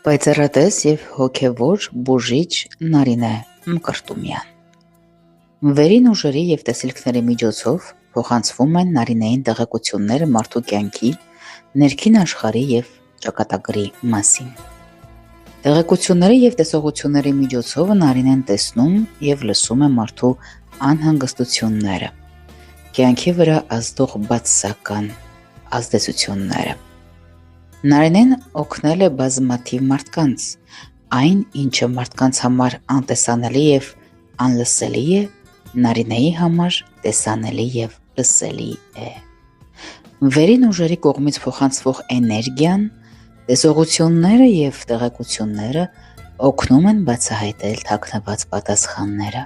Պայծառատես և հոգևոր բուժիչ Նարինե Մկրտումյան։ Վերին ուժերի և տեսիլքների միջոցով փոխանցվում են Նարինեին տեղեկությունները մարդու կյանքի, ներքին աշխարհի և ճակատագրի մասին։ Տեղեկությունների և տեսողությունների միջոցով Նարինեն տեսնում և լսում է մարդու անհանգստությունները, կյանքի վրա ազդող բացասական ազդեցությունները։ Նարինեն օգնել է բազմաթիվ մարդկանց, այն, ինչը մարդկանց համար անտեսանելի և անլսելի է, Նարինեի համար տեսանելի և լսելի է։ Վերին ուժերի կողմից փոխանցվող էներգիան, տեսողությունները և տեղեկությունները օգնում են բացահայտել թաքնված պատասխանները,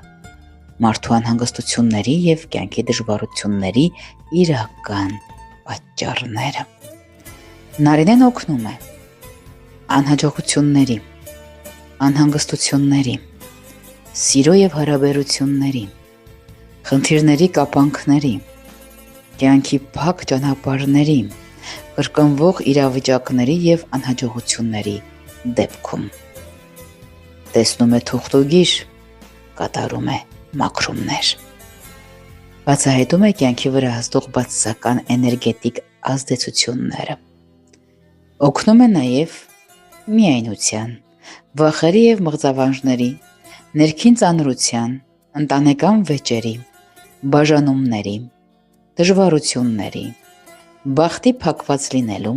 մարդու անհանգստությունների և կյանքի դժվարությունների իրական պատճառները։ Նարինեն օգնում է անհաջողությունների, անհանգստությունների, սիրո և հարաբերությունների, խնդիրների կապանքների, կյանքի փակ ճանապարհների, կրկնվող իրավիճակների և անհաջողությունների դեպքում։ Տեսնում է թուղթուգիր, կատարում է մաքրումներ։ Բացահայտում է կյանքի վրա ազդող բացասական էներգետիկ ազդեցությունները։ Օգնում է նաև միայնության, վախերի և մղձավանջների, ներքին ծանրության, ընտանեկան վեճերի, բաժանումների, դժվարությունների, բախտի փակված լինելու,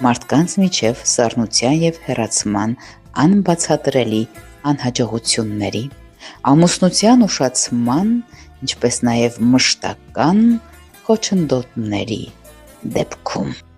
մարդկանց միջև սառնության և հեռացման անբացատրելի անհաջողությունների, ամուսնության ուշացման, ինչպես նաև մշտական խոչընդոտների դեպքում։